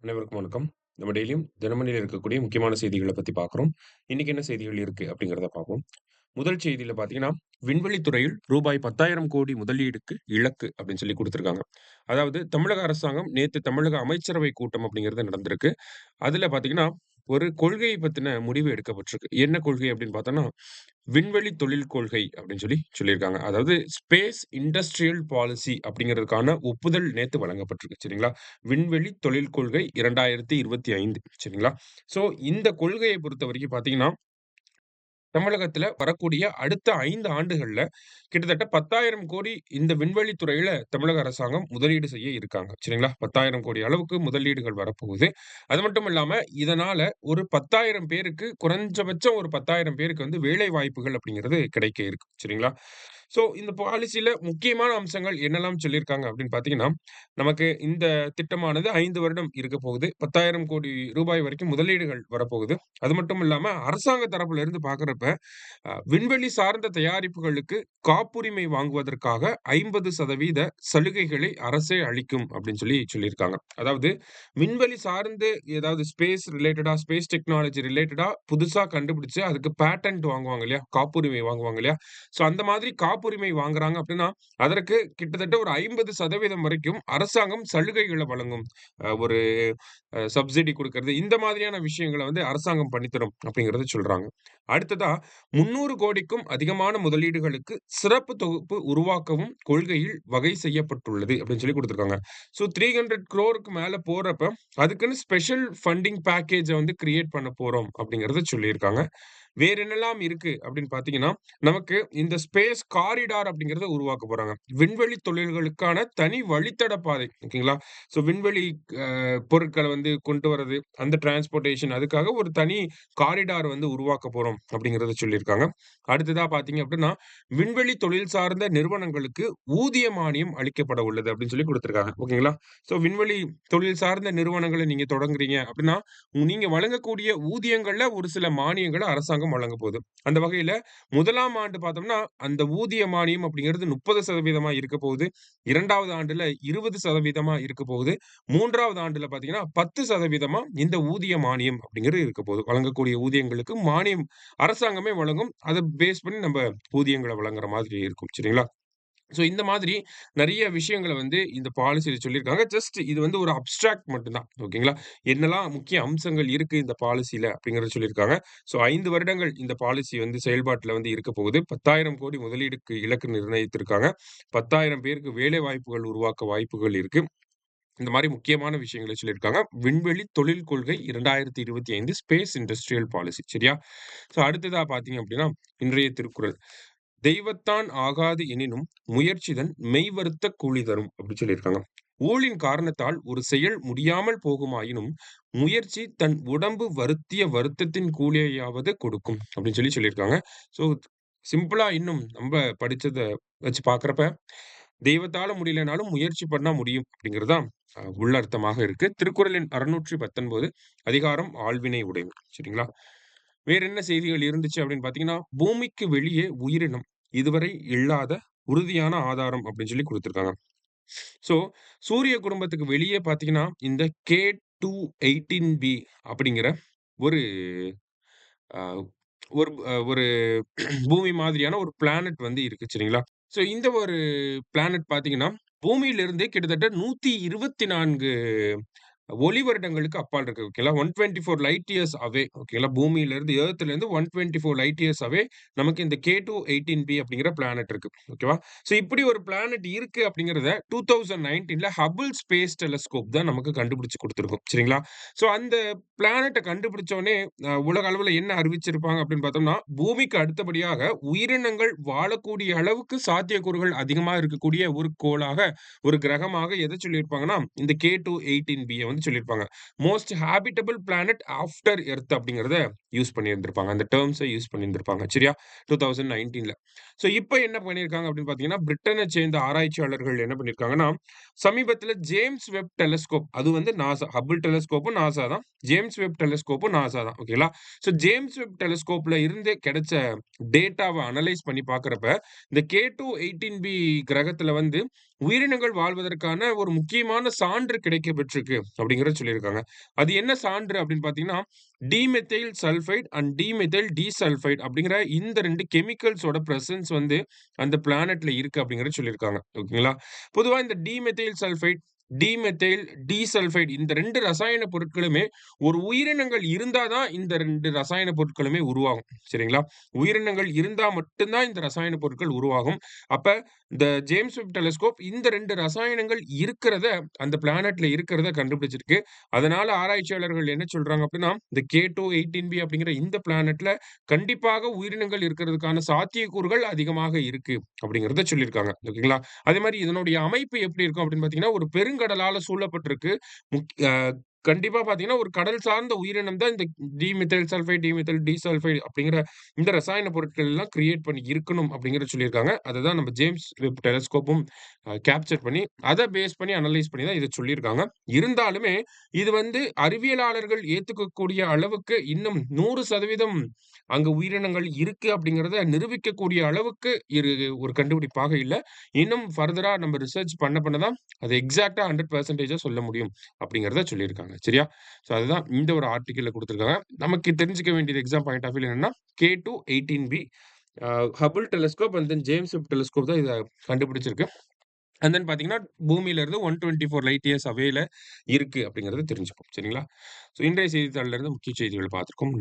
அனைவருக்கும் வணக்கம். நம்ம டெய்லியும் தினமணியில இருக்கக்கூடிய முக்கியமான செய்திகள பத்தி பார்க்குறோம். இன்னைக்கு என்ன செய்திகள் இருக்கு அப்படிங்கிறத பார்ப்போம். முதல் செய்தியில பார்த்தீங்கன்னா, விண்வெளித் துறையில் ரூபாய் 10,000 கோடி முதலீடுக்கு இலக்கு அப்படின்னு சொல்லி குடுத்திருக்காங்க. அதாவது தமிழக அரசாங்கம் நேத்து தமிழக அமைச்சரவை கூட்டம் அப்படிங்கிறது நடந்திருக்கு. அதுல பார்த்தீங்கன்னா, ஒரு கொள்கையை பத்தின முடிவு எடுக்கப்பட்டிருக்கு. என்ன கொள்கை அப்படின்னு பார்த்தோம்னா, விண்வெளி தொழில் கொள்கை அப்படின்னு சொல்லி சொல்லியிருக்காங்க. அதாவது ஸ்பேஸ் இண்டஸ்ட்ரியல் பாலிசி அப்படிங்கிறதுக்கான ஒப்புதல் நேத்து வழங்கப்பட்டிருக்கு. சரிங்களா? விண்வெளி தொழில் கொள்கை 2025 சரிங்களா? ஸோ இந்த கொள்கையை பொறுத்தவரைக்கும் பார்த்தீங்கன்னா, தமிழகத்துல வரக்கூடிய அடுத்த 5 ஆண்டுகள்ல கிட்டத்தட்ட 10,000 கோடி இந்த விண்வெளி துறையில தமிழக அரசாங்கம் முதலீடு செய்ய இருக்காங்க. சரிங்களா? 10,000 கோடி அளவுக்கு முதலீடுகள் வரப்போகுது. அது மட்டும் இல்லாம இதனால ஒரு 10,000 பேருக்கு குறைஞ்சபட்சம் ஒரு 10,000 பேருக்கு வந்து வேலை வாய்ப்புகள் அப்படிங்கிறது கிடைக்க இருக்கு. சரிங்களா? ஸோ இந்த பாலிசில முக்கியமான அம்சங்கள் என்னெல்லாம் சொல்லியிருக்காங்க அப்படின்னு பார்த்தீங்கன்னா, நமக்கு இந்த திட்டமானது 5 வருடம் இருக்க போகுது. 10,000 கோடி ரூபாய் வரைக்கும் முதலீடுகள் வரப்போகுது. அது மட்டும் இல்லாம அரசாங்க தரப்புல இருந்து பார்க்கிறப்ப, விண்வெளி சார்ந்த தயாரிப்புகளுக்கு காப்புரிமை வாங்குவதற்காக 50% சலுகைகளை அரசே அளிக்கும் அப்படின்னு சொல்லி சொல்லியிருக்காங்க. அதாவது விண்வெளி சார்ந்து ஏதாவது ஸ்பேஸ் டெக்னாலஜி ரிலேட்டடா புதுசா கண்டுபிடிச்சு அதுக்கு பேட்டன்ட் வாங்குவாங்க இல்லையா? காப்புரிமை வாங்குவாங்க இல்லையா? ஸோ அந்த மாதிரி காப்புரிமை வாங்குறாங்க அப்படின்னா, அதற்கு கிட்டத்தட்ட ஒரு 50% வரைக்கும் அரசாங்கம் சலுகைகள வழங்கும். ஒரு சப்சிடி குடுக்கறது, இந்த மாதிரியான விஷயங்கள வந்து அரசாங்கம் பண்ணி தரும் அப்படிங்கிறத சொல்றாங்க. அடுத்ததா 300 கோடிக்கும் அதிகமான முதலீடுகளுக்கு சிறப்பு தொகுப்பு உருவாக்கவும் கொள்கையில் வகை செய்யப்பட்டுள்ளது அப்படின்னு சொல்லி குடுத்திருக்காங்க. ஸோ 300 க்ரோருக்கு மேல போறப்ப, அதுக்குன்னு ஸ்பெஷல் ஃபண்டிங் பேக்கேஜ வந்து கிரியேட் பண்ண போறோம் அப்படிங்கிறத சொல்லியிருக்காங்க. வேற என்னலாம் இருக்கு அப்படின்னு பார்த்தீங்கன்னா, நமக்கு இந்த ஸ்பேஸ் காரிடார் அப்படிங்கிறத உருவாக்க போறாங்க. விண்வெளி தொழில்களுக்கான தனி வழித்தட பாதை. ஓகேங்களா? ஸோ விண்வெளி அ பொருட்கள வந்து கொண்டு வரது, அந்த டிரான்ஸ்போர்டேஷன் அதுக்காக ஒரு தனி காரிடார் வந்து உருவாக்க போறோம் அப்படிங்கிறத சொல்லியிருக்காங்க. அடுத்ததா பார்த்தீங்க அப்படின்னா, விண்வெளி தொழில் சார்ந்த நிறுவனங்களுக்கு ஊதிய மானியம் அளிக்கப்பட உள்ளது அப்படின்னு சொல்லி குடுத்திருக்காங்க. ஓகேங்களா? ஸோ விண்வெளி தொழில் சார்ந்த நிறுவனங்கள நீங்க தொடங்குறீங்க அப்படின்னா, நீங்க வழங்கக்கூடிய ஊதியங்கள்ல ஒரு சில மானியங்கள அரசாங்கம் வழங்க போது. அந்த வகையில 1ஆம் ஆண்டு பார்த்தோம்னா, அந்த ஊதிய மானியம் அப்படிங்கிறது 30% இருக்க போகுது. 2வது ஆண்டுல 20% இருக்க போகுது. 3வது ஆண்டுல பார்த்தீங்கன்னா, 10% இந்த ஊதிய மானியம் அப்படிங்கிறது இருக்க போது. வழங்கக்கூடிய ஊதியங்களுக்கு மானியம் அரசாங்கமே வழங்கும். அத பேஸ் பண்ணி நம்ப ஊதியங்கள வழங்குற மாதிரி இருக்கும். சரிங்களா? ஸோ இந்த மாதிரி நெறைய விஷயங்கள வந்து இந்த பாலிசில சொல்லியிருக்காங்க. ஜஸ்ட் இது வந்து ஒரு அப்ஸ்ட்ராக்ட் மட்டும் தான். ஓகேங்களா? என்னலாம் முக்கிய அம்சங்கள் இருக்கு இந்த பாலிசில அப்படிங்கிறத சொல்லியிருக்காங்க. ஸோ 5 வருடங்கள் இந்த பாலிசி வந்து செயல்பாட்டுல வந்து இருக்க போகுது. 10,000 கோடி முதலீடுக்கு இலக்கு நிர்ணயித்திருக்காங்க. 10,000 பேருக்கு வேலை வாய்ப்புகள் உருவாக்க வாய்ப்புகள் இருக்கு. இந்த மாரி முக்கியமான விஷயங்கள சொல்லியிருக்காங்க. விண்வெளி தொழில் கொள்கை 2025 ஸ்பேஸ் இண்டஸ்ட்ரியல் பாலிசி சரியா? ஸோ அடுத்ததா பார்த்தீங்க அப்படின்னா, இன்றைய திருக்குறள். "தெய்வத்தான் ஆகாது எனினும் முயற்சிதன் மெய்வருத்த கூலி தரும்" அப்படி சொல்லியிருக்காங்க. ஊழின் காரணத்தால் ஒரு செயல் முடியாமல் போகுமாயினும், முயற்சி தன் உடம்பு வருத்திய வருத்தத்தின் கூலியையாவது கொடுக்கும் அப்படின்னு சொல்லி சொல்லியிருக்காங்க. ஸோ சிம்பிளா இன்னும் நம்ப படிச்சத வச்சு பார்க்கிறப்ப, தெய்வத்தால முடியலனாலும் முயற்சி பண்ணா முடியும் அப்படிங்கிறது தான் உள்ளர்த்தமாக இருக்கு. திருக்குறளின் 619 அதிகாரம் ஆள்வினை உடைமை. சரிங்களா? வேற என்ன செய்திகள் இருந்துச்சு அப்படின்னு பார்த்தீங்கன்னா, பூமிக்கு வெளியே உயிரினம் இதுவரை இல்லாத உறுதியான ஆதாரம் அப்படின்னு சொல்லி குடுத்திருக்காங்க. ஸோ சூரிய குடும்பத்துக்கு வெளியே பார்த்தீங்கன்னா, இந்த K2-18b அப்படிங்கிற ஒரு அ ஒரு பூமி மாதிரியான ஒரு பிளானட் வந்து இருக்கு சரிங்களா? ஸோ இந்த ஒரு பிளானட் பார்த்தீங்கன்னா, பூமியிலிருந்து கிட்டத்தட்ட 124 ஒளி வருடங்களுக்கு அப்பால் இருக்கு. ஓகேங்களா? 124 லைட் இயர்ஸ் அவே ஓகேங்களா? பூமியிலிருந்து எர்த்லேருந்து 124 லைட் இயர்ஸ் அவே நமக்கு இந்த K2-18b அப்படிங்கிற பிளானட் இருக்கு. ஓகேவா? ஸோ இப்படி ஒரு பிளானட் இருக்கு அப்படிங்கிறத 2019ல ஹபிள் ஸ்பேஸ் டெலஸ்கோப் தான் நமக்கு கண்டுபிடிச்சு குடுத்திருக்கும். சரிங்களா? ஸோ அந்த பிளானட்ட கண்டுபிடிச்ச உடனே உலக அளவுல என்ன அறிவிச்சிருப்பாங்க அப்படின்னு பார்த்தோம்னா, பூமிக்கு அடுத்தபடியாக உயிரினங்கள் வாழக்கூடிய அளவுக்கு சாத்தியக்கூறுகள் அதிகமா இருக்கக்கூடிய ஒரு கோளாக, ஒரு கிரகமாக எத சொல்லியிருப்பாங்கன்னா, இந்த K2-18bய வந்து சொல்லியிருப்பாங்க. Most habitable planet after earth அப்படிங்கிறத யூஸ் பண்ணியிருந்திருப்பாங்க. அந்த டெர்ம்ஸ யூஸ் பண்ணியிருந்திருப்பாங்க. சரியா? 2019ல. ஸோ இப்ப என்ன பண்ணியிருக்காங்க அப்படின்னு பார்த்தீங்கன்னா, பிரிட்டன சேர்ந்த ஆராய்ச்சியாளர்கள் என்ன பண்ணியிருக்காங்கன்னா, சமீபத்தில ஜேம்ஸ் வெப் டெலஸ்கோப் அது வந்து நாசா. ஹபிள் டெலஸ்கோப்பும் நாசா தான். ஜேம்ஸ் ஜேம்ஸ் வெப் டெலஸ்கோப்பும் நாசா தான். ஓகேங்களா? ஸோ ஜேம்ஸ் வெப் டெலஸ்கோப்ல இருந்து கிடைச்ச டேட்டாவ அனலைஸ் பண்ணி பார்க்கிறப்ப, இந்த K2-18b கிரகத்துல வந்து உயிரினங்கள் வாழ்வதற்கான ஒரு முக்கியமான சான்று கிடைக்க பெற்றிருக்கு அப்படிங்கிறத சொல்லியிருக்காங்க. அது என்ன சான்று அப்படின்னு பார்த்தீங்கன்னா, டிமெத்தைல் சல்ஃபைட் அண்ட் டிமெத்தைல் டிசல்ஃபைட் அப்படிங்கிற இந்த 2 கெமிக்கல்ஸோட பிரசன்ஸ் வந்து அந்த பிளானெட்ல இருக்கு அப்படிங்கிறத சொல்லியிருக்காங்க. ஓகேங்களா? பொதுவா இந்த டிமெத்தைல் சல்ஃபைட், டிமெத்தைல், டிசல்ஃபைட் இந்த 2 ரசாயன பொருட்களுமே ஒரு உயிரினங்கள் இருந்தா தான் இந்த 2 ரசாயன பொருட்களுமே உருவாகும். சரிங்களா? உயிரினங்கள் இருந்தா மட்டும் தான் இந்த ரசாயன பொருட்கள் உருவாகும். அப்ப இந்த ஜேம்ஸ் வெப் டெலஸ்கோப் இந்த 2 ரசாயனங்கள் இருக்கிறத அந்த பிளானெட்ல இருக்கிறத கண்டுபிடிச்சிருக்கு. அதனால ஆராய்ச்சியாளர்கள் என்ன சொல்றாங்க அப்படின்னா, இந்த K2-18b அப்படிங்கிற இந்த பிளானெட்ல கண்டிப்பாக உயிரினங்கள் இருக்கிறதுக்கான சாத்தியக்கூறுகள் அதிகமாக இருக்கு அப்படிங்கிறத சொல்லியிருக்காங்க. ஓகேங்களா? அதே மாரி இதனுடைய அமைப்பு எப்படி இருக்கும் அப்படின்னு பார்த்தீங்கன்னா, ஒரு பெருங்கடலால சூழப்பட்டிருக்கு. முக் அ கண்டிப்பா பார்த்தீங்கன்னா, ஒரு கடல் சார்ந்த உயிரினம் தான் இந்த டிமெத்தைல் சல்ஃபைட், டிமெத்தைல் டிசல்ஃபைட் அப்படிங்கிற இந்த ரசாயன பொருட்கள் எல்லாம் கிரியேட் பண்ணி இருக்கணும் அப்படிங்கிறத சொல்லியிருக்காங்க. அததான் நம்ம ஜேம்ஸ் வெப் டெலஸ்கோப்பும் கேப்சர் பண்ணி, அத பேஸ் பண்ணி அனலைஸ் பண்ணி தான் இத சொல்லியிருக்காங்க. இருந்தாலுமே, இது வந்து அறிவியலாளர்கள் ஏத்துக்கக்கூடிய அளவுக்கு இன்னும் 100% அங்க உயிரினங்கள் இருக்கு அப்படிங்கிறத நிரூபிக்கக்கூடிய அளவுக்கு ஒரு கண்டுபிடிப்பாக இல்ல. இன்னும் ஃபர்தரா நம்ம ரிசர்ச் பண்ண தான் அது எக்ஸாக்ட்டா 100% சொல்ல முடியும் அப்படிங்கிறத சொல்லியிருக்காங்க. சரியா? ஸோ அதுதான் இந்த ஒரு ஆர்டிக்கிள்ல குடுத்திருக்காங்க. நமக்கு தெரிஞ்சுக்க வேண்டியது எக்ஸாம் பாயிண்ட் ஆஃப் வியூல என்னன்னா, K2-18b Hubble telescope and then James web telescope தான் இத கண்டுபிடிச்சிருக்கு. அண்ட் தென் பார்த்தீங்கன்னா, பூமியில இருந்து 124 லைட் இயர்ஸ் அவேல இருக்கு அப்படிங்கிறத தெரிஞ்சுப்போம். சரிங்களா? ஸோ இன்றைய செய்தித்தாள்ல இருந்து முக்கிய செய்திகள பார்த்திருக்கோம்.